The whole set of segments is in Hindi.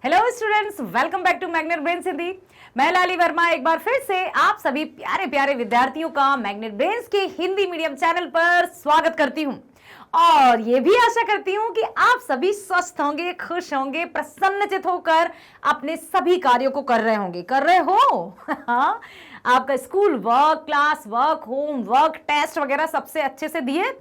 Hello students, welcome back to Magnet brains Hindi. मैं लाली वर्मा एक बार फिर से आप सभी प्यारे प्यारे विद्यार्थियों का मैग्नेट ब्रेन्स के हिंदी मीडियम चैनल पर स्वागत करती हूं और ये भी आशा करती हूं कि आप सभी स्वस्थ होंगे, खुश होंगे, प्रसन्नचित होकर अपने सभी कार्यों को कर रहे हो हाँ, आपका school work, class work, home work, test वगैरह सबसे अच्छे से दिए।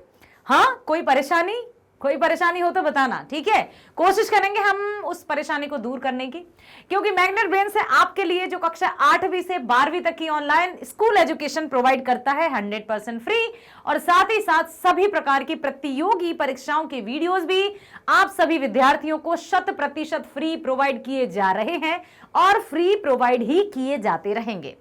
हाँ, कोई परेशानी हो तो बताना, ठीक है। कोशिश करेंगे हम उस परेशानी को दूर करने की, क्योंकि मैग्नेट ब्रेन से आपके लिए जो कक्षा 8वीं से 12वीं तक की ऑनलाइन स्कूल एजुकेशन प्रोवाइड करता है 100% फ्री, और साथ ही साथ सभी प्रकार की प्रतियोगी परीक्षाओं के वीडियोस भी आप सभी विद्यार्थियों को 100% फ्री प्रोवाइड किए जा रहे हैं और फ्री प्रोवाइड ही किए जाते रहेंगे।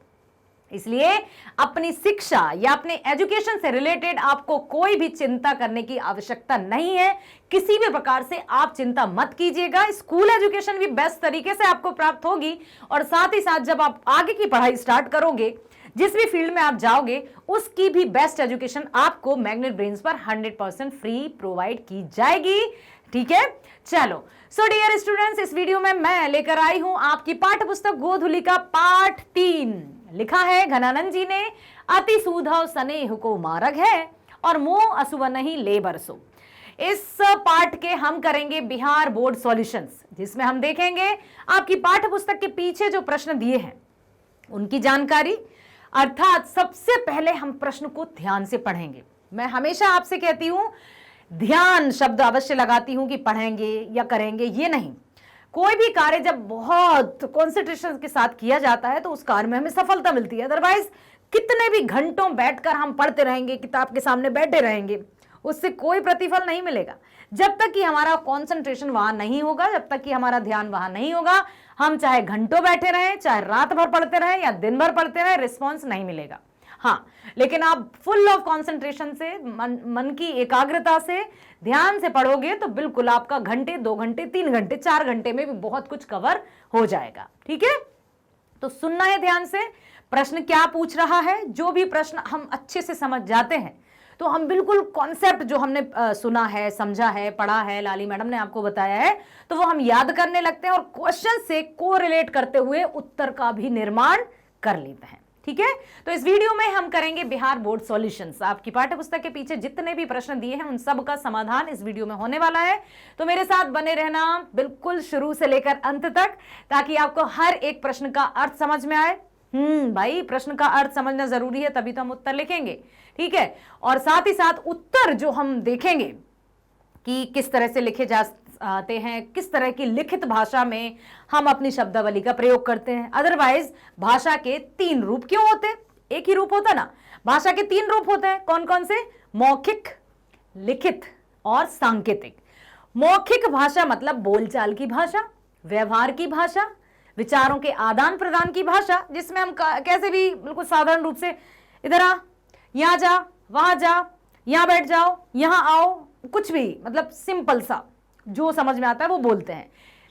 इसलिए अपनी शिक्षा या अपने एजुकेशन से रिलेटेड आपको कोई भी चिंता करने की आवश्यकता नहीं है। किसी भी प्रकार से आप चिंता मत कीजिएगा। स्कूल एजुकेशन भी बेस्ट तरीके से आपको प्राप्त होगी, और साथ ही साथ जब आप आगे की पढ़ाई स्टार्ट करोगे, जिस भी फील्ड में आप जाओगे, उसकी भी बेस्ट एजुकेशन आपको मैग्नेट ब्रेन्स पर 100% फ्री प्रोवाइड की जाएगी, ठीक है। चलो, सो डियर स्टूडेंट्स, इस वीडियो में मैं लेकर आई हूं आपकी पाठ्य पुस्तक गोधूलि का पाठ 3। लिखा है घनानंद जी ने। अति सूधव स्नेह को मार्ग है और मोह असुव नहीं ले बरसो। इस पाठ के हम करेंगे बिहार बोर्ड सॉल्यूशंस, जिसमें हम देखेंगे आपकी पाठ्य पुस्तक के पीछे जो प्रश्न दिए हैं उनकी जानकारी। अर्थात सबसे पहले हम प्रश्न को ध्यान से पढ़ेंगे। मैं हमेशा आपसे कहती हूं, ध्यान शब्द अवश्य लगाती हूं कि पढ़ेंगे या करेंगे, ये नहीं। कोई भी कार्य जब बहुत कॉन्सेंट्रेशन के साथ किया जाता है तो उस कार्य में हमें सफलता मिलती है। अदरवाइज कितने भी घंटों बैठकर हम पढ़ते रहेंगे, किताब के सामने बैठे रहेंगे, उससे कोई प्रतिफल नहीं मिलेगा। जब तक कि हमारा कॉन्सेंट्रेशन वहां नहीं होगा, जब तक कि हमारा ध्यान वहां नहीं होगा, हम चाहे घंटों बैठे रहें, चाहे रात भर पढ़ते रहें या दिन भर पढ़ते रहें, रिस्पॉन्स नहीं मिलेगा। हाँ, लेकिन आप फुल ऑफ कॉन्सेंट्रेशन से, मन की एकाग्रता से ध्यान से पढ़ोगे तो बिल्कुल आपका घंटे, 2 घंटे, 3 घंटे, 4 घंटे में भी बहुत कुछ कवर हो जाएगा, ठीक है। तो सुनना है ध्यान से, प्रश्न क्या पूछ रहा है। जो भी प्रश्न हम अच्छे से समझ जाते हैं तो हम बिल्कुल कॉन्सेप्ट जो हमने सुना है, समझा है, पढ़ा है, लाली मैडम ने आपको बताया है, तो वो हम याद करने लगते हैं और क्वेश्चन से कोरिलेट करते हुए उत्तर का भी निर्माण कर लेते हैं, ठीक है। तो इस वीडियो में हम करेंगे बिहार बोर्ड सॉल्यूशंस। आपकी पाठ्य पुस्तक के पीछे जितने भी प्रश्न दिए हैं उन सब का समाधान इस वीडियो में होने वाला है। तो मेरे साथ बने रहना बिल्कुल शुरू से लेकर अंत तक, ताकि आपको हर एक प्रश्न का अर्थ समझ में आए। भाई, प्रश्न का अर्थ समझना जरूरी है, तभी तो हम उत्तर लिखेंगे, ठीक है। और साथ ही साथ उत्तर जो हम देखेंगे कि किस तरह से लिखे जा आते हैं, किस तरह की लिखित भाषा में हम अपनी शब्दावली का प्रयोग करते हैं। अदरवाइज भाषा के 3 रूप क्यों होते? एक ही रूप होता ना। भाषा के 3 रूप होते हैं। कौन कौन से? मौखिक, लिखित और सांकेतिक। मौखिक भाषा मतलब बोलचाल की भाषा, व्यवहार की भाषा, विचारों के आदान प्रदान की भाषा, जिसमें हम कैसे भी बिल्कुल साधारण रूप से इधर आ, यहां जा, वहां जा, यहां बैठ जाओ, यहां आओ, कुछ भी मतलब सिंपल सा जो समझ में आता है वो बोलते हैं।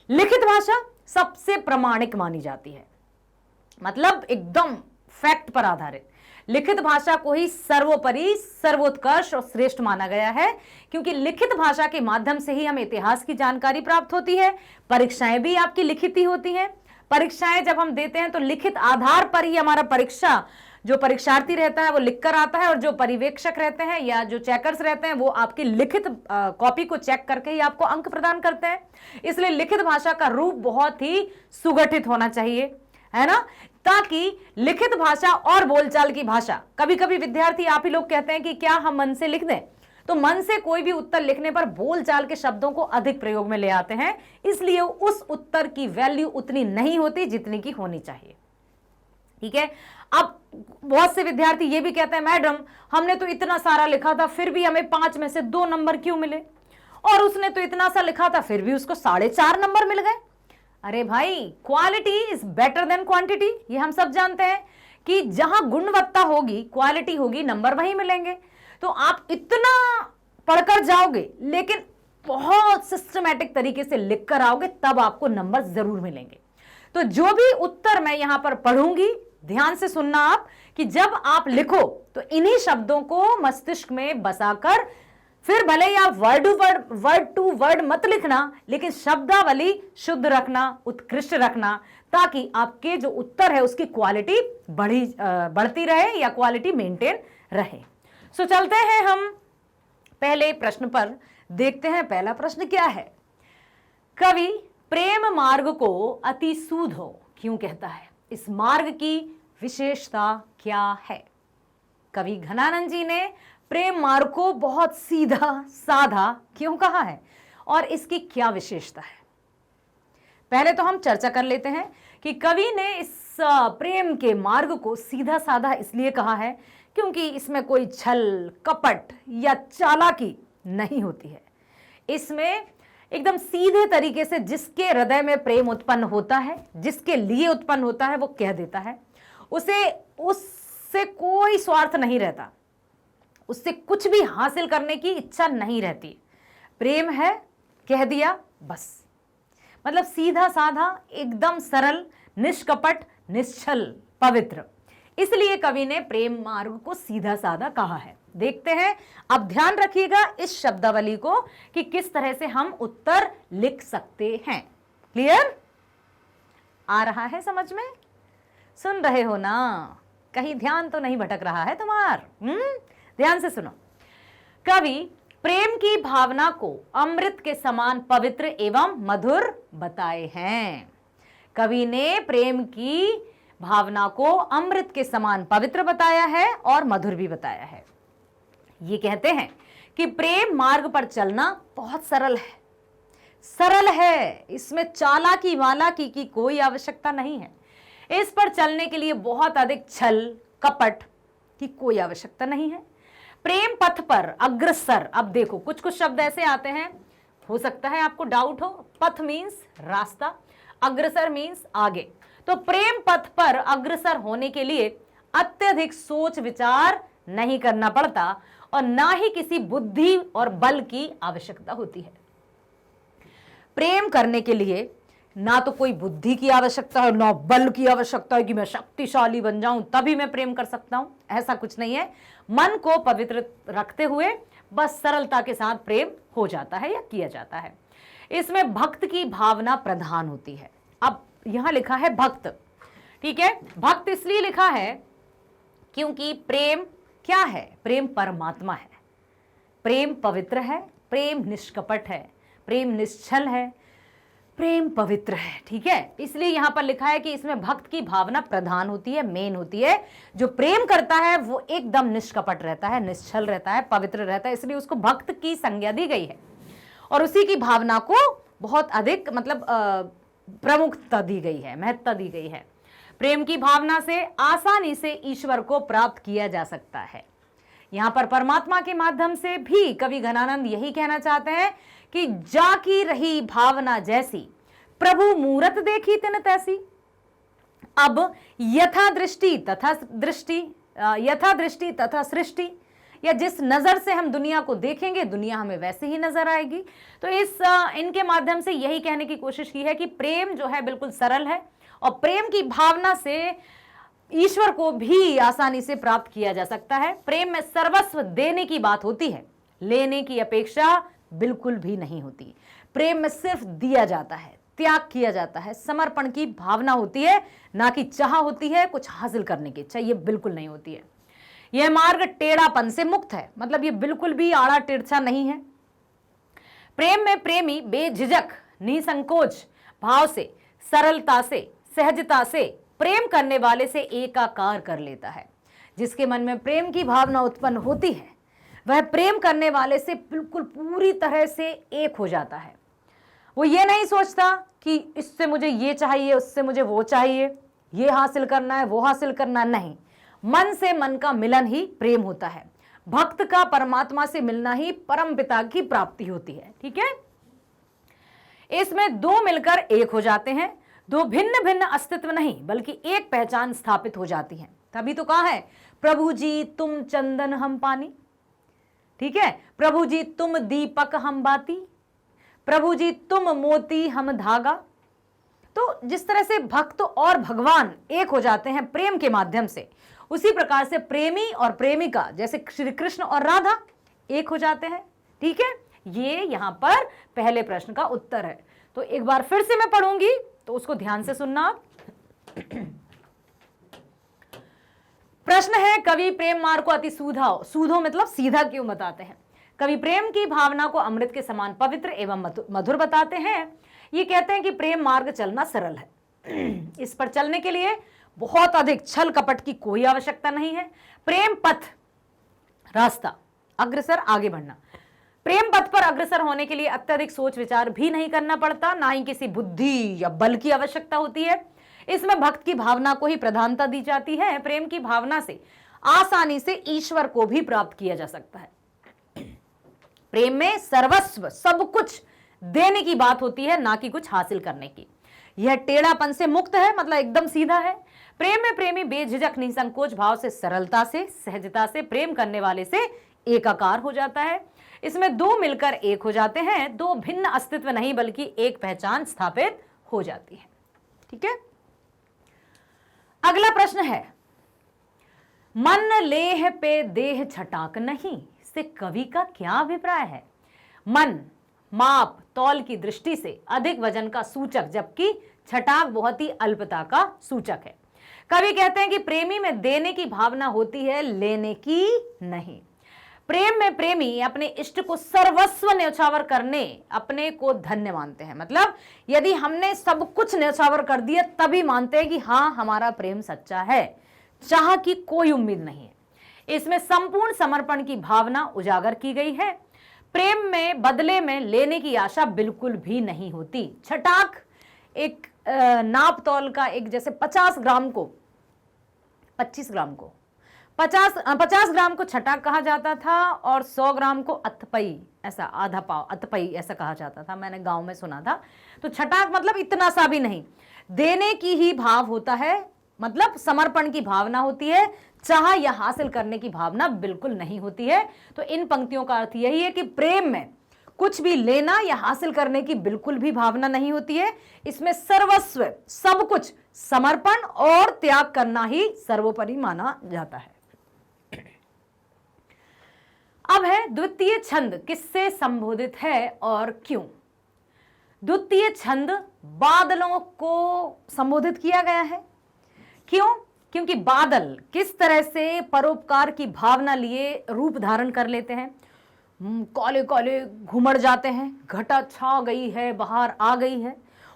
लिखित भाषा सबसे प्रामाणिक मानी जाती है, मतलब एकदम फैक्ट पर आधारित। लिखित भाषा को ही सर्वोपरि, सर्वोत्कर्ष और श्रेष्ठ माना गया है, क्योंकि लिखित भाषा के माध्यम से ही हमें इतिहास की जानकारी प्राप्त होती है। परीक्षाएं भी आपकी लिखित ही होती हैं। परीक्षाएं जब हम देते हैं तो लिखित आधार पर ही हमारा परीक्षा, जो परीक्षार्थी रहता है वो लिख कर आता है, और जो पर्यवेक्षक रहते हैं या जो चेकर्स रहते हैं वो आपकी लिखित कॉपी को चेक करके ही आपको अंक प्रदान करते हैं। इसलिए लिखित भाषा का रूप बहुत ही सुगठित होना चाहिए, है ना, ताकि लिखित भाषा और बोलचाल की भाषा। कभी कभी विद्यार्थी, आप ही लोग कहते हैं कि क्या हम मन से लिख दें, तो मन से कोई भी उत्तर लिखने पर बोलचाल के शब्दों को अधिक प्रयोग में ले आते हैं, इसलिए उस उत्तर की वैल्यू उतनी नहीं होती जितनी की होनी चाहिए, ठीक है। अब बहुत से विद्यार्थी ये भी कहते हैं, मैडम हमने तो इतना सारा लिखा था फिर भी हमें 5 में से 2 नंबर क्यों मिले, और उसने तो इतना सा लिखा था फिर भी उसको 4.5 नंबर मिल गए। अरे भाई, quality is better than quantity, ये हम सब जानते हैं कि जहां गुणवत्ता होगी, क्वालिटी होगी, नंबर वही मिलेंगे। तो आप इतना पढ़कर जाओगे लेकिन बहुत सिस्टमैटिक तरीके से लिख कर आओगे, तब आपको नंबर जरूर मिलेंगे। तो जो भी उत्तर मैं यहां पर पढ़ूंगी, ध्यान से सुनना आप, कि जब आप लिखो तो इन्हीं शब्दों को मस्तिष्क में बसाकर फिर भले ही आप वर्ड टू वर्ड मत लिखना, लेकिन शब्दावली शुद्ध रखना, उत्कृष्ट रखना, ताकि आपके जो उत्तर है उसकी क्वालिटी बढ़ती रहे या क्वालिटी मेंटेन रहे। सो चलते हैं हम पहले प्रश्न पर, देखते हैं पहला प्रश्न क्या है। कवि प्रेम मार्ग को अति सूधो क्यों कहता है? इस मार्ग की विशेषता क्या है? कवि घनानंद जी ने प्रेम मार्ग को बहुत सीधा साधा क्यों कहा है और इसकी क्या विशेषता है? पहले तो हम चर्चा कर लेते हैं कि कवि ने इस प्रेम के मार्ग को सीधा साधा इसलिए कहा है क्योंकि इसमें कोई छल, कपट या चालाकी नहीं होती है। इसमें एकदम सीधे तरीके से जिसके हृदय में प्रेम उत्पन्न होता है, जिसके लिए उत्पन्न होता है, वो कह देता है। उससे कोई स्वार्थ नहीं रहता, उससे कुछ भी हासिल करने की इच्छा नहीं रहती। प्रेम है, कह दिया, बस। मतलब सीधा साधा, एकदम सरल, निष्कपट, निश्चल, पवित्र। इसलिए कवि ने प्रेम मार्ग को सीधा साधा कहा है। देखते हैं, अब ध्यान रखिएगा इस शब्दावली को कि किस तरह से हम उत्तर लिख सकते हैं। क्लियर? आ रहा है समझ में? सुन रहे हो ना? कहीं ध्यान तो नहीं भटक रहा है तुम्हारा? ध्यान से सुनो। कवि प्रेम की भावना को अमृत के समान पवित्र एवं मधुर बताए हैं। कवि ने प्रेम की भावना को अमृत के समान पवित्र बताया है और मधुर भी बताया है। ये कहते हैं कि प्रेम मार्ग पर चलना बहुत सरल है, सरल है। इसमें चालाकी वालाकी की कोई आवश्यकता नहीं है। इस पर चलने के लिए बहुत अधिक छल कपट की कोई आवश्यकता नहीं है। प्रेम पथ पर अग्रसर, अब देखो कुछ कुछ शब्द ऐसे आते हैं, हो सकता है आपको डाउट हो। पथ मीन्स रास्ता, अग्रसर मीन्स आगे। तो प्रेम पथ पर अग्रसर होने के लिए अत्यधिक सोच विचार नहीं करना पड़ता और ना ही किसी बुद्धि और बल की आवश्यकता होती है। प्रेम करने के लिए ना तो कोई बुद्धि की आवश्यकता है, ना बल की आवश्यकता है कि मैं शक्तिशाली बन जाऊं तभी मैं प्रेम कर सकता हूं। ऐसा कुछ नहीं है। मन को पवित्र रखते हुए बस सरलता के साथ प्रेम हो जाता है या किया जाता है। इसमें भक्त की भावना प्रधान होती है। अब यहां लिखा है भक्त, ठीक है। भक्त इसलिए लिखा है क्योंकि प्रेम क्या है? प्रेम परमात्मा है, प्रेम पवित्र है, प्रेम निष्कपट है, प्रेम निश्चल है, प्रेम पवित्र है, ठीक है। इसलिए यहां पर लिखा है कि इसमें भक्त की भावना प्रधान होती है, मेन होती है। जो प्रेम करता है वो एकदम निष्कपट रहता है, निश्चल रहता है, पवित्र रहता है, इसलिए उसको भक्त की संज्ञा दी गई है और उसी की भावना को बहुत अधिक मतलब प्रमुखता दी गई है, महत्ता दी गई है। प्रेम की भावना से आसानी से ईश्वर को प्राप्त किया जा सकता है। यहां पर परमात्मा के माध्यम से भी कवि घनानंद यही कहना चाहते हैं कि जाकी रही भावना जैसी, प्रभु मूरत देखी तिन तैसी। अब यथा दृष्टि तथा सृष्टि, या जिस नजर से हम दुनिया को देखेंगे दुनिया हमें वैसे ही नजर आएगी। तो इनके माध्यम से यही कहने की कोशिश की है कि प्रेम जो है बिल्कुल सरल है और प्रेम की भावना से ईश्वर को भी आसानी से प्राप्त किया जा सकता है। प्रेम में सर्वस्व देने की बात होती है, लेने की अपेक्षा बिल्कुल भी नहीं होती। प्रेम में सिर्फ दिया जाता है, त्याग किया जाता है, समर्पण की भावना होती है, ना कि चाह होती है कुछ हासिल करने की इच्छा, ये बिल्कुल नहीं होती है। यह मार्ग टेढ़ापन से मुक्त है, मतलब ये बिल्कुल भी आड़ा तिरछा नहीं है। प्रेम में प्रेमी बेझिझक निसंकोच भाव से, सरलता से, सहजता से प्रेम करने वाले से एकाकार कर लेता है। जिसके मन में प्रेम की भावना उत्पन्न होती है वह प्रेम करने वाले से बिल्कुल पूरी तरह से एक हो जाता है। वो ये नहीं सोचता कि इससे मुझे ये चाहिए, उससे मुझे वो चाहिए, ये हासिल करना है, वो हासिल करना नहीं। मन से मन का मिलन ही प्रेम होता है। भक्त का परमात्मा से मिलना ही परम पिता की प्राप्ति होती है, ठीक है। इसमें दो मिलकर एक हो जाते हैं, दो भिन्न भिन्न अस्तित्व नहीं बल्कि एक पहचान स्थापित हो जाती है। तभी तो कहा है प्रभु जी तुम चंदन हम पानी, ठीक है। प्रभु जी तुम दीपक हम बाती, प्रभु जी तुम मोती हम धागा। तो जिस तरह से भक्त और भगवान एक हो जाते हैं प्रेम के माध्यम से, उसी प्रकार से प्रेमी और प्रेमिका जैसे श्री कृष्ण और राधा एक हो जाते हैं ठीक है, ये यहां पर पहले प्रश्न का उत्तर है। तो एक बार फिर से मैं पढ़ूंगी, तो उसको ध्यान से सुनना। प्रश्न है, कवि प्रेम मार्ग को अति सूधो मतलब सीधा क्यों बताते हैं? कवि प्रेम की भावना को अमृत के समान पवित्र एवं मधुर बताते हैं। ये कहते हैं कि प्रेम मार्ग चलना सरल है। इस पर चलने के लिए बहुत अधिक छल कपट की कोई आवश्यकता नहीं है। प्रेम पथ, रास्ता, अग्रसर, आगे बढ़ना। प्रेम पथ पर अग्रसर होने के लिए अत्यधिक सोच विचार भी नहीं करना पड़ता, ना ही किसी बुद्धि या बल की आवश्यकता होती है। इसमें भक्त की भावना को ही प्रधानता दी जाती है। प्रेम की भावना से आसानी से ईश्वर को भी प्राप्त किया जा सकता है। प्रेम में सर्वस्व, सब कुछ देने की बात होती है, ना कि कुछ हासिल करने की। यह टेढ़ापन से मुक्त है, मतलब एकदम सीधा है। प्रेम में प्रेमी बेझिझक निसंकोच भाव से, सरलता से, सहजता से प्रेम करने वाले से एकाकार हो जाता है। इसमें दो मिलकर एक हो जाते हैं, दो भिन्न अस्तित्व नहीं बल्कि एक पहचान स्थापित हो जाती है। ठीक है, अगला प्रश्न है, मन लेह पे देह छटाक नहीं से कवि का क्या अभिप्राय है? मन माप तौल की दृष्टि से अधिक वजन का सूचक, जबकि छटाक बहुत ही अल्पता का सूचक है। कवि कहते हैं कि प्रेमी में देने की भावना होती है, लेने की नहीं। प्रेम में प्रेमी अपने इष्ट को सर्वस्व न्यौछावर करने अपने को धन्य मानते हैं। मतलब यदि हमने सब कुछ न्यौछावर कर दिया तभी मानते हैं कि हाँ, हमारा प्रेम सच्चा है, चाह की कोई उम्मीद नहीं है। इसमें संपूर्ण समर्पण की भावना उजागर की गई है। प्रेम में बदले में लेने की आशा बिल्कुल भी नहीं होती। छटाक एक नाप तौल का, एक जैसे 50 ग्राम को 25 ग्राम को 50 ग्राम को छटाक कहा जाता था और 100 ग्राम को अतपई, ऐसा आधा पाव अतपई ऐसा कहा जाता था, मैंने गांव में सुना था। तो छटाक मतलब इतना सा भी नहीं, देने की ही भाव होता है, मतलब समर्पण की भावना होती है, चाह या हासिल करने की भावना बिल्कुल नहीं होती है। तो इन पंक्तियों का अर्थ यही है कि प्रेम में कुछ भी लेना या हासिल करने की बिल्कुल भी भावना नहीं होती है। इसमें सर्वस्व, सब कुछ समर्पण और त्याग करना ही सर्वोपरि माना जाता है। अब है द्वितीय छंद किससे संबोधित है और क्यों? द्वितीय छंद बादलों को संबोधित किया गया है। क्यों? क्योंकि बादल किस तरह से परोपकार की भावना लिए रूप धारण कर लेते हैं। काले काले घुमड़ जाते हैं, घटा छा गई है, बाहर आ गई है,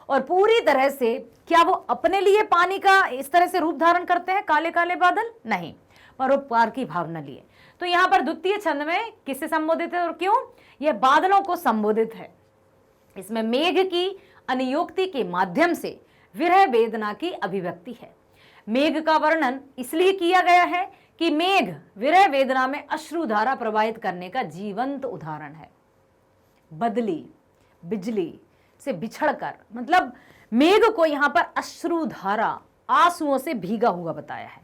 और पूरी तरह से क्या वो अपने लिए पानी का इस तरह से रूप धारण करते हैं काले काले बादल? नहीं, परोपकार की भावना लिए। तो यहां पर द्वितीय छंद में किससे संबोधित है और क्यों? यह बादलों को संबोधित है। इसमें मेघ की अनियोक्ति के माध्यम से विरह वेदना की अभिव्यक्ति है। मेघ का वर्णन इसलिए किया गया है कि मेघ विरह वेदना में अश्रुधारा प्रवाहित करने का जीवंत उदाहरण है। बदली, बिजली से बिछड़कर, मतलब मेघ को यहां पर अश्रुधारा, आंसुओं से भीगा हुआ बताया है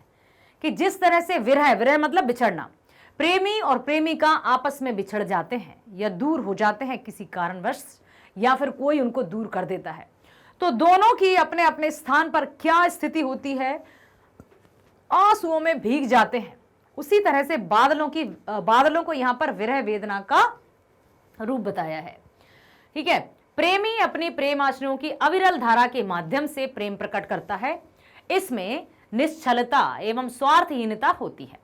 कि जिस तरह से विरह मतलब बिछड़ना, प्रेमी और प्रेमिका आपस में बिछड़ जाते हैं या दूर हो जाते हैं किसी कारणवश, या फिर कोई उनको दूर कर देता है, तो दोनों की अपने अपने स्थान पर क्या स्थिति होती है, आंसुओं में भीग जाते हैं। उसी तरह से बादलों को यहां पर विरह वेदना का रूप बताया है। ठीक है, प्रेमी अपनी प्रेम आश्रयों की अविरल धारा के माध्यम से प्रेम प्रकट करता है। इसमें निश्चलता एवं स्वार्थहीनता होती है।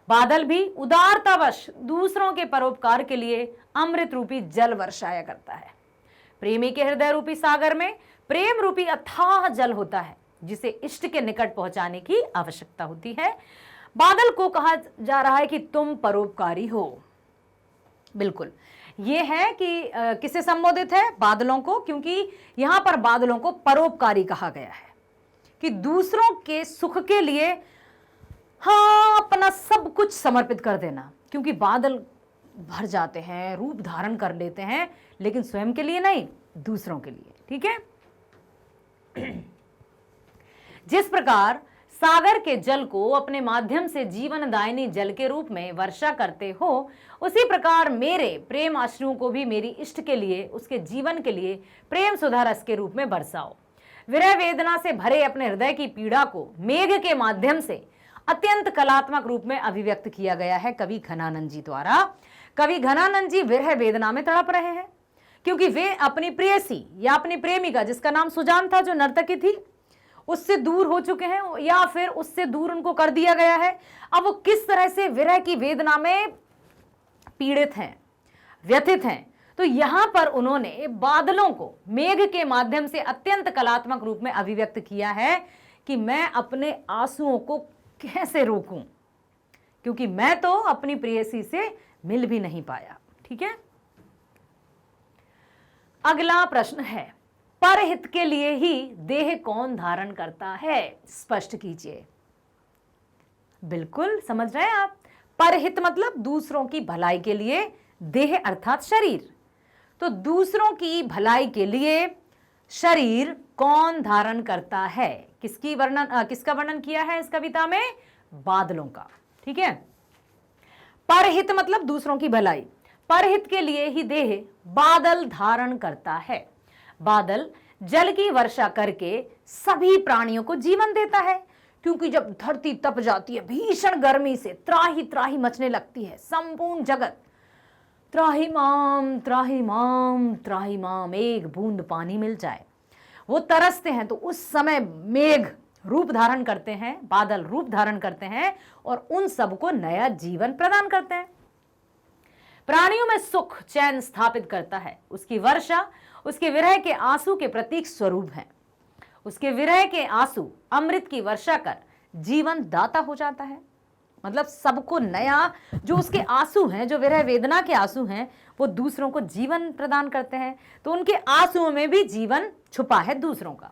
बादल भी उदारतावश दूसरों के परोपकार के लिए अमृत रूपी जल वर्षाया करता है। प्रेमी के हृदय रूपी सागर में प्रेम रूपी अथाह जल होता है, जिसे इष्ट के निकट पहुंचाने की आवश्यकता होती है। बादल को कहा जा रहा है कि तुम परोपकारी हो। बिल्कुल, ये है कि किसे संबोधित है? बादलों को, क्योंकि यहां पर बादलों को परोपकारी कहा गया है कि दूसरों के सुख के लिए हाँ अपना सब कुछ समर्पित कर देना। क्योंकि बादल भर जाते हैं, रूप धारण कर लेते हैं, लेकिन स्वयं के लिए नहीं, दूसरों के लिए। ठीक है, जिस प्रकार सागर के जल को अपने माध्यम से जीवनदायिनी जल के रूप में वर्षा करते हो, उसी प्रकार मेरे प्रेम आश्रुओं को भी मेरी इष्ट के लिए, उसके जीवन के लिए प्रेम सुधा रस के रूप में बरसाओ। विरह वेदना से भरे अपने हृदय की पीड़ा को मेघ के माध्यम से अत्यंत कलात्मक रूप में अभिव्यक्त किया गया है कवि घनानंद जी द्वारा। कवि घनानंद जी विरह वेदना में तड़प रहे हैं, क्योंकि वे अपनी प्रेयसी या अपनी प्रेमिका, जिसका नाम सुजान था, जो नर्तकी थी, उससे दूर हो चुके हैं या फिर उससे दूर उनको कर दिया गया है। अब वो किस तरह से विरह की वेदना में पीड़ित हैं, व्यथित हैं। तो यहां पर उन्होंने बादलों को मेघ के माध्यम से अत्यंत कलात्मक रूप में अभिव्यक्त किया है कि मैं अपने आंसुओं को कैसे रोकूं, क्योंकि मैं तो अपनी प्रेयसी से मिल भी नहीं पाया। ठीक है, अगला प्रश्न है, परहित के लिए ही देह कौन धारण करता है, स्पष्ट कीजिए। बिल्कुल समझ रहे हैं आप, परहित मतलब दूसरों की भलाई के लिए, देह अर्थात शरीर। तो दूसरों की भलाई के लिए शरीर कौन धारण करता है, किसका वर्णन किया है इस कविता में? बादलों का। ठीक है, परहित मतलब दूसरों की भलाई, परहित के लिए ही देह बादल धारण करता है। बादल जल की वर्षा करके सभी प्राणियों को जीवन देता है, क्योंकि जब धरती तप जाती है भीषण गर्मी से, त्राही त्राही मचने लगती है, संपूर्ण जगत त्राही माम त्राही माम त्राही माम, एक बूंद पानी मिल जाए, वो तरसते हैं। तो उस समय मेघ रूप धारण करते हैं, बादल रूप धारण करते हैं और उन सबको नया जीवन प्रदान करते हैं, प्राणियों में सुख चैन स्थापित करता है। उसकी वर्षा उसके विरह के आंसू के प्रतीक स्वरूप है। उसके विरह के आंसू अमृत की वर्षा कर जीवन दाता हो जाता है। मतलब सबको नया, जो उसके आंसू हैं, जो विरह वेदना के आंसू हैं, वो दूसरों को जीवन प्रदान करते हैं। तो उनके आंसुओं में भी जीवन छुपा है दूसरों का।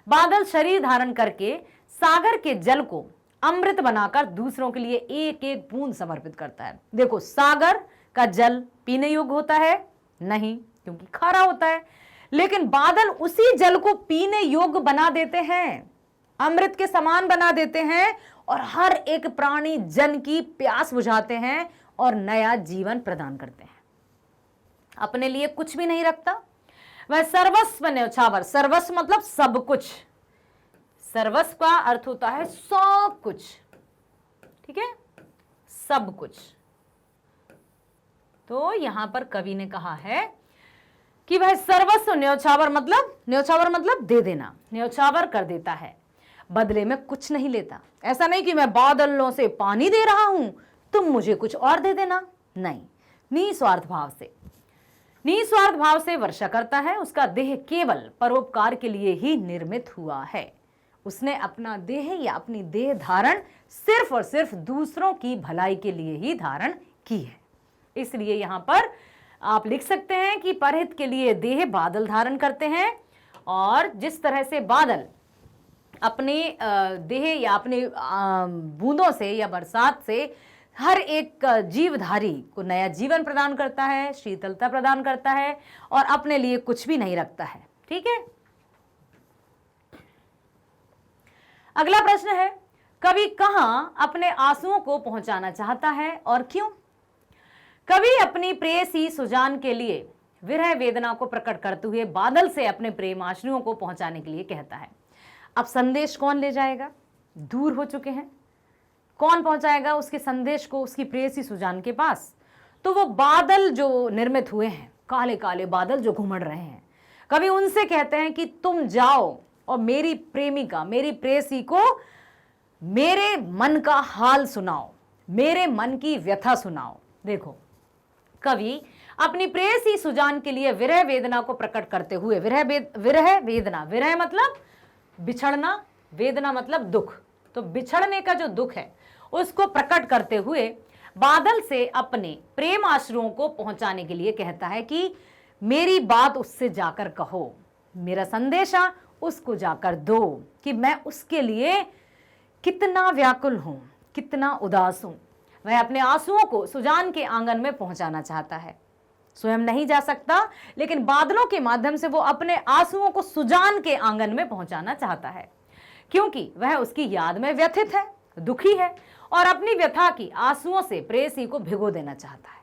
बादल शरीर धारण करके सागर के जल को अमृत बनाकर दूसरों के लिए एक एक बूंद समर्पित करता है। देखो, सागर का जल पीने योग्य होता है नहीं, क्योंकि खारा होता है, लेकिन बादल उसी जल को पीने योग्य बना देते हैं, अमृत के समान बना देते हैं और हर एक प्राणी जन की प्यास बुझाते हैं और नया जीवन प्रदान करते हैं। अपने लिए कुछ भी नहीं रखता, वह सर्वस्व न्यौछावर, सर्वस्व मतलब सब कुछ, सर्वस्व का अर्थ होता है सब कुछ। ठीक है, सब कुछ। तो यहां पर कवि ने कहा है कि वह सर्वस्व न्यौछावर मतलब दे देना, न्यौछावर कर देता है, बदले में कुछ नहीं लेता। ऐसा नहीं कि मैं बादलों से पानी दे रहा हूं, तुम मुझे कुछ और दे देना, नहीं, निस्वार्थ भाव से वर्षा करता है। उसका देह केवल परोपकार के लिए ही निर्मित हुआ है। उसने अपना देह या अपनी देह धारण सिर्फ और सिर्फ दूसरों की भलाई के लिए ही धारण की है। इसलिए यहां पर आप लिख सकते हैं कि परहित के लिए देह बादल धारण करते हैं, और जिस तरह से बादल अपने देह या अपने बूंदों से या बरसात से हर एक जीवधारी को नया जीवन प्रदान करता है, शीतलता प्रदान करता है और अपने लिए कुछ भी नहीं रखता है। ठीक है, अगला प्रश्न है, कवि कहां अपने आंसुओं को पहुंचाना चाहता है और क्यों? कवि अपनी प्रेयसी सुजान के लिए विरह वेदना को प्रकट करते हुए बादल से अपने प्रेमाश्रुओं को पहुंचाने के लिए कहता है। अब संदेश कौन ले जाएगा? दूर हो चुके हैं, कौन पहुंचाएगा उसके संदेश को उसकी प्रेयसी सुजान के पास? तो वो बादल जो निर्मित हुए हैं, काले काले बादल जो घुमड़ रहे हैं, कवि उनसे कहते हैं कि तुम जाओ और मेरी प्रेमिका, मेरी प्रेयसी को मेरे मन का हाल सुनाओ, मेरे मन की व्यथा सुनाओ। देखो, कवि अपनी प्रेयसी सुजान के लिए विरह वेदना को प्रकट करते हुए, विरह मतलब बिछड़ना, वेदना मतलब दुख, तो बिछड़ने का जो दुख है उसको प्रकट करते हुए बादल से अपने प्रेम आश्रुओं को पहुंचाने के लिए कहता है कि मेरी बात उससे जाकर कहो, मेरा संदेशा उसको जाकर दो कि मैं उसके लिए कितना व्याकुल हूं, कितना उदास हूं। वह अपने आंसुओं को सुजान के आंगन में पहुंचाना चाहता है, स्वयं नहीं जा सकता, लेकिन बादलों के माध्यम से वो अपने आंसुओं को सुजान के आंगन में पहुंचाना चाहता है, क्योंकि वह उसकी याद में व्यथित है, दुखी है और अपनी व्यथा की आंसुओं से प्रेयसी को भिगो देना चाहता है।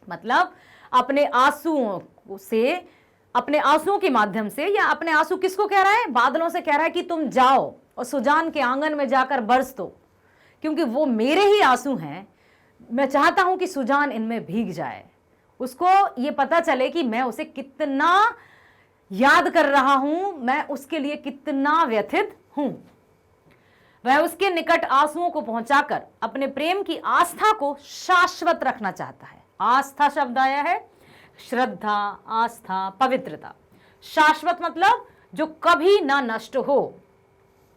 मतलब अपने आंसुओं के माध्यम से, या अपने आंसू किसको कह रहा है? बादलों से कह रहा है कि तुम जाओ और सुजान के आंगन में जाकर बरस दो, क्योंकि वो मेरे ही आंसू हैं मैं चाहता हूं कि सुजान इनमें भीग जाए, उसको ये पता चले कि मैं उसे कितना याद कर रहा हूं, मैं उसके लिए कितना व्यथित हूं। वह उसके निकट आंसुओं को पहुंचाकर अपने प्रेम की आस्था को शाश्वत रखना चाहता है। आस्था शब्द आया है, श्रद्धा, आस्था, पवित्रता। शाश्वत मतलब जो कभी ना नष्ट हो,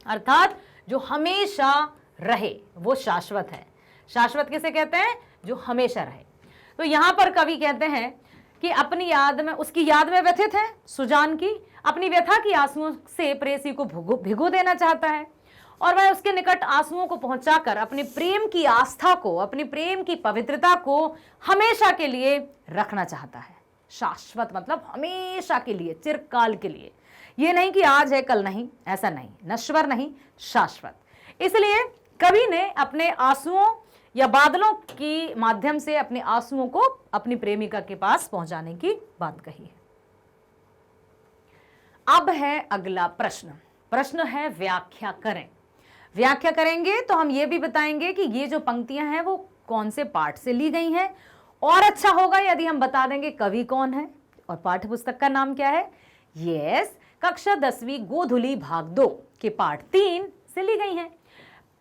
अर्थात जो हमेशा रहे, वो शाश्वत है। शाश्वत किसे कहते हैं? जो हमेशा रहे। तो यहां पर कवि कहते हैं कि अपनी याद में, उसकी याद में व्यथित है सुजान की, अपनी व्यथा की आंसुओं से प्रेयसी को भिगो देना चाहता है, और वह उसके निकट आंसुओं को पहुंचाकर अपने प्रेम की आस्था को, अपनी प्रेम की पवित्रता को हमेशा के लिए रखना चाहता है। शाश्वत मतलब हमेशा के लिए, चिरकाल के लिए। ये नहीं कि आज है कल नहीं, ऐसा नहीं, नश्वर नहीं, शाश्वत। इसलिए कवि ने अपने आंसुओं या बादलों के माध्यम से अपने आंसुओं को अपनी प्रेमिका के पास पहुंचाने की बात कही है। अब है अगला प्रश्न। प्रश्न है व्याख्या करें। व्याख्या करेंगे तो हम ये भी बताएंगे कि ये जो पंक्तियां हैं वो कौन से पाठ से ली गई हैं, और अच्छा होगा यदि हम बता देंगे कवि कौन है और पाठ्य पुस्तक का नाम क्या है। यस, कक्षा 10वीं गोधुली भाग 2 के पाठ 3 से ली गई हैं।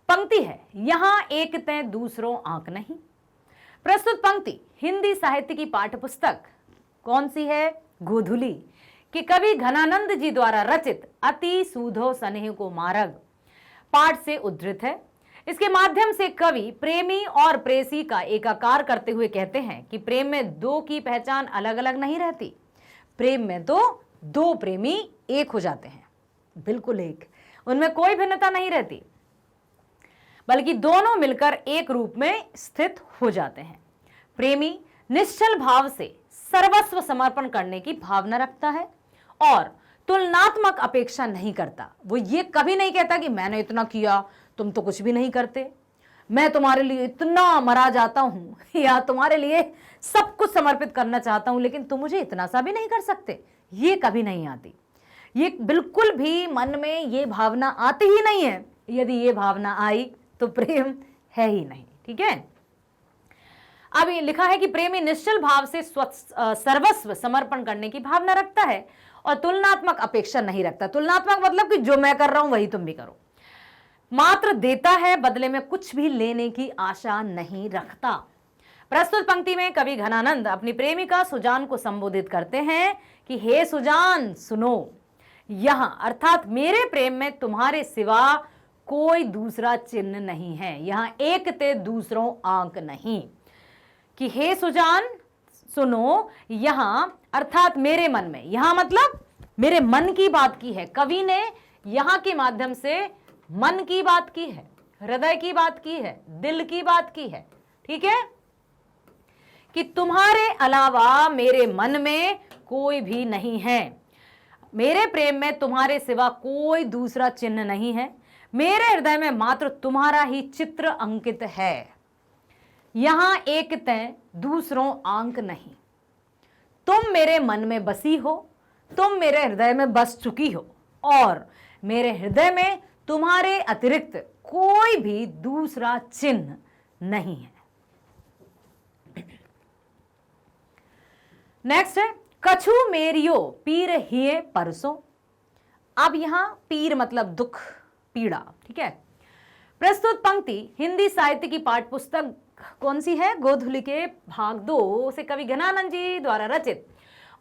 पंक्ति है, यहां एक तय दूसरों आंक नहीं। प्रस्तुत पंक्ति हिंदी साहित्य की पाठ्य पुस्तक कौन सी है? गोधुली कि कवि घनानंद जी द्वारा रचित अति सूधो स्नेह को मार्ग पाठ से उद्धृत है। इसके माध्यम से कवि प्रेमी और प्रेयसी का एकाकार करते हुए कहते हैं कि प्रेम में दो की पहचान अलग अलग नहीं रहती। प्रेम में तो दो प्रेमी एक हो जाते हैं, बिल्कुल एक, उनमें कोई भिन्नता नहीं रहती, बल्कि दोनों मिलकर एक रूप में स्थित हो जाते हैं। प्रेमी निश्चल भाव से सर्वस्व समर्पण करने की भावना रखता है और तुलनात्मक अपेक्षा नहीं करता। वो ये कभी नहीं कहता कि मैंने इतना किया, तुम तो कुछ भी नहीं करते, मैं तुम्हारे लिए इतना मरा जाता हूं या तुम्हारे लिए सब कुछ समर्पित करना चाहता हूं, लेकिन तुम मुझे इतना सा भी नहीं कर सकते। ये कभी नहीं आती, ये बिल्कुल भी मन में ये भावना आती ही नहीं है। यदि ये भावना आई तो प्रेम है ही नहीं। ठीक है, अब ये लिखा है कि प्रेमी निश्चल भाव से सर्वस्व समर्पण करने की भावना रखता है और तुलनात्मक अपेक्षा नहीं रखता। तुलनात्मक मतलब कि जो मैं कर रहा हूं वही तुम भी करो। मात्र देता है, बदले में कुछ भी लेने की आशा नहीं रखता। प्रस्तुत पंक्ति में कवि घनानंद अपनी प्रेमिका सुजान को संबोधित करते हैं कि हे सुजान सुनो, यहां अर्थात मेरे प्रेम में तुम्हारे सिवा कोई दूसरा चिन्ह नहीं है। यहां एक ते दूसरों आंक नहीं, कि हे सुजान सुनो, यहां अर्थात मेरे मन में, यहां मतलब मेरे मन की बात की है। कवि ने यहां के माध्यम से मन की बात की है, हृदय की बात की है, दिल की बात की है। ठीक है, कि तुम्हारे अलावा मेरे मन में कोई भी नहीं है। मेरे प्रेम में तुम्हारे सिवा कोई दूसरा चिन्ह नहीं है। मेरे हृदय में मात्र तुम्हारा ही चित्र अंकित है। यहां एक तय दूसरों आंक नहीं। तुम मेरे मन में बसी हो, तुम मेरे हृदय में बस चुकी हो, और मेरे हृदय में तुम्हारे अतिरिक्त कोई भी दूसरा चिन्ह नहीं है। नेक्स्ट है, कछु मेरियो पीर हिए परसों। अब यहां पीर मतलब दुख, पीड़ा। ठीक है, प्रस्तुत पंक्ति हिंदी साहित्य की पाठ्य पुस्तक कौन सी है? गोधुली के भाग 2 से कवि घनानंद जी द्वारा रचित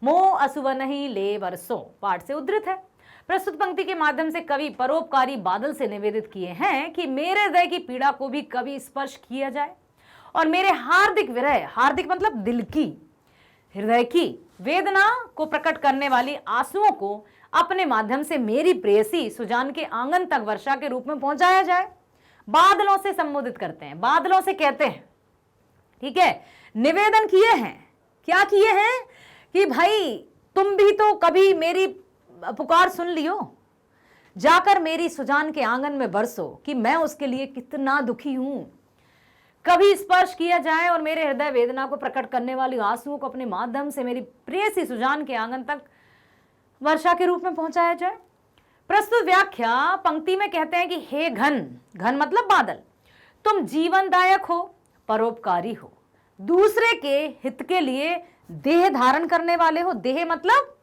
मोह असुव नहीं ले बरसों पाठ से उद्धृत है। प्रस्तुत पंक्ति के माध्यम से कवि परोपकारी बादल से निवेदित किए हैं कि मेरे हृदय की पीड़ा को भी कभी स्पर्श किया जाए और मेरे हार्दिक विरह, हार्दिक मतलब दिल की, हृदय की वेदना को प्रकट करने वाली आंसुओं को अपने माध्यम से मेरी प्रेयसी सुजान के आंगन तक वर्षा के रूप में पहुंचाया जाए। बादलों से संबोधित करते हैं, बादलों से कहते हैं। ठीक है, निवेदन किए हैं, क्या किए हैं कि भाई तुम भी तो कभी मेरी पुकार सुन लियो, जाकर मेरी सुजान के आंगन में बरसो कि मैं उसके लिए कितना दुखी हूं। कभी स्पर्श किया जाए और मेरे हृदय वेदना को प्रकट करने वाली आंसुओं को अपने माध्यम से मेरी प्रेयसी सुजान के आंगन तक वर्षा के रूप में पहुंचाया जाए। प्रस्तुत व्याख्या पंक्ति में कहते हैं कि हे घन, घन मतलब बादल, तुम जीवनदायक हो, परोपकारी हो, दूसरे के हित के लिए देह धारण करने वाले हो। देह मतलब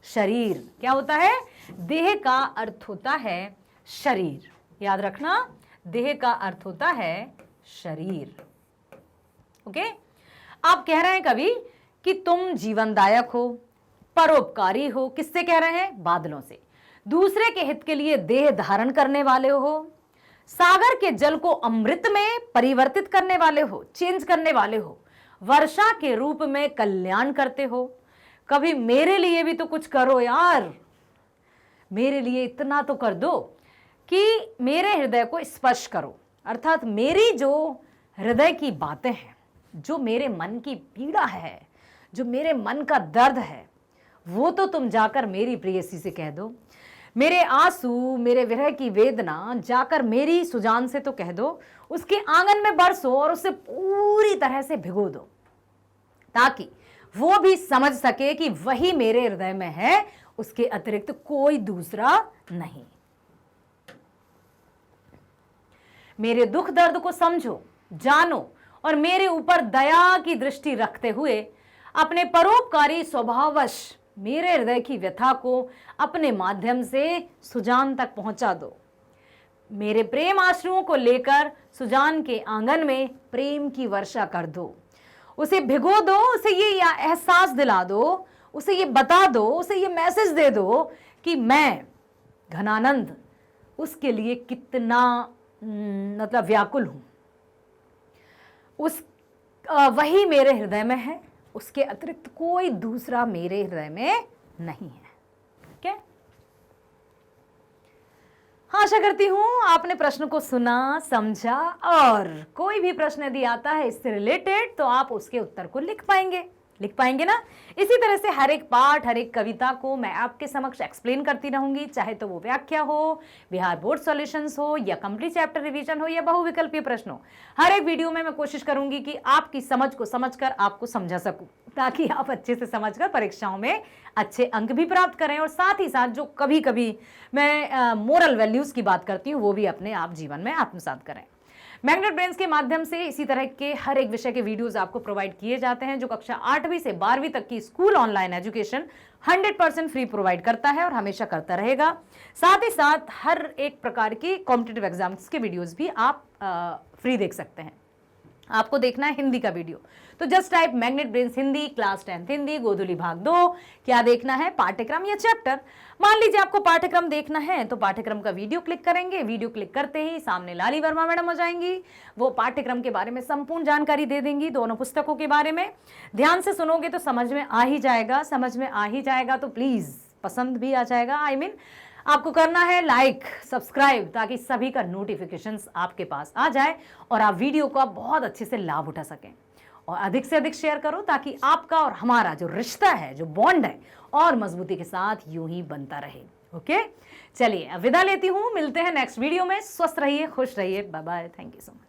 शरीर। क्या होता है? देह का अर्थ होता है शरीर। याद रखना, देह का अर्थ होता है शरीर। ओके? आप कह रहे हैं कभी कि तुम जीवनदायक हो, परोपकारी हो। किससे कह रहे हैं? बादलों से। दूसरे के हित के लिए देह धारण करने वाले हो, सागर के जल को अमृत में परिवर्तित करने वाले हो, चेंज करने वाले हो, वर्षा के रूप में कल्याण करते हो। कभी मेरे लिए भी तो कुछ करो यार, मेरे लिए इतना तो कर दो कि मेरे हृदय को स्पर्श करो। अर्थात मेरी जो हृदय की बातें हैं, जो मेरे मन की पीड़ा है, जो मेरे मन का दर्द है, वो तो तुम जाकर मेरी प्रेयसी से कह दो। मेरे आंसू, मेरे विरह की वेदना जाकर मेरी सुजान से तो कह दो। उसके आंगन में बरसो और उसे पूरी तरह से भिगो दो, ताकि वो भी समझ सके कि वही मेरे हृदय में है, उसके अतिरिक्त कोई दूसरा नहीं। मेरे दुख दर्द को समझो, जानो और मेरे ऊपर दया की दृष्टि रखते हुए अपने परोपकारी स्वभाववश मेरे हृदय की व्यथा को अपने माध्यम से सुजान तक पहुंचा दो। मेरे प्रेम आश्रुओं को लेकर सुजान के आंगन में प्रेम की वर्षा कर दो। उसे भिगो दो, उसे ये एहसास दिला दो, उसे ये बता दो, उसे ये मैसेज दे दो कि मैं घनानंद उसके लिए कितना मतलब व्याकुल हूं। वही मेरे हृदय में है, उसके अतिरिक्त कोई दूसरा मेरे हृदय में नहीं है। क्या? हाँ, आशा करती हूं आपने प्रश्न को सुना, समझा, और कोई भी प्रश्न यदि आता है इससे रिलेटेड तो आप उसके उत्तर को लिख पाएंगे ना। इसी तरह से हर एक पाठ, हर एक कविता को मैं आपके समक्ष एक्सप्लेन करती रहूंगी, चाहे तो वो व्याख्या हो, बिहार बोर्ड सॉल्यूशंस हो, या कंप्लीट चैप्टर रिवीजन हो, या बहुविकल्पीय प्रश्न हो। हर एक वीडियो में मैं कोशिश करूंगी कि आपकी समझ को समझकर आपको समझा सकूं, ताकि आप अच्छे से समझकर परीक्षाओं में अच्छे अंक भी प्राप्त करें, और साथ ही साथ जो कभी कभी मैं मोरल वैल्यूज की बात करती हूँ वो भी अपने आप जीवन में आत्मसात करें। मैग्नेट ब्रेन्स के माध्यम से इसी तरह के हर एक विषय के वीडियोस आपको प्रोवाइड किए जाते हैं, जो कक्षा 8वीं से 12वीं तक की school online education 100% free provide करता है और हमेशा करता रहेगा। साथ ही साथ हर एक प्रकार की कॉम्पिटिटिव एग्जाम्स के वीडियोस भी आप फ्री देख सकते हैं। आपको देखना है हिंदी का वीडियो, तो just type magnet brains Hindi, class 10th Hindi, Godhuli Bhag 2। क्या देखना है? पाठ्यक्रम या चैप्टर। मान लीजिए आपको पाठ्यक्रम देखना है तो पाठ्यक्रम का वीडियो क्लिक करेंगे। वीडियो क्लिक करते ही सामने लाली वर्मा मैडम हो जाएंगी, वो पाठ्यक्रम के बारे में संपूर्ण जानकारी दे देंगी, दोनों पुस्तकों के बारे में। ध्यान से सुनोगे तो समझ में आ ही जाएगा, तो प्लीज पसंद भी आ जाएगा। आपको करना है लाइक, सब्सक्राइब, ताकि सभी का नोटिफिकेशंस आपके पास आ जाए और आप वीडियो का बहुत अच्छे से लाभ उठा सकें। और अधिक से अधिक शेयर करो, ताकि आपका और हमारा जो रिश्ता है, जो बॉन्ड है, और मजबूती के साथ यूं ही बनता रहे। ओके, चलिए अब विदा लेती हूं, मिलते हैं नेक्स्ट वीडियो में। स्वस्थ रहिए, खुश रहिए, bye bye, thank you so much.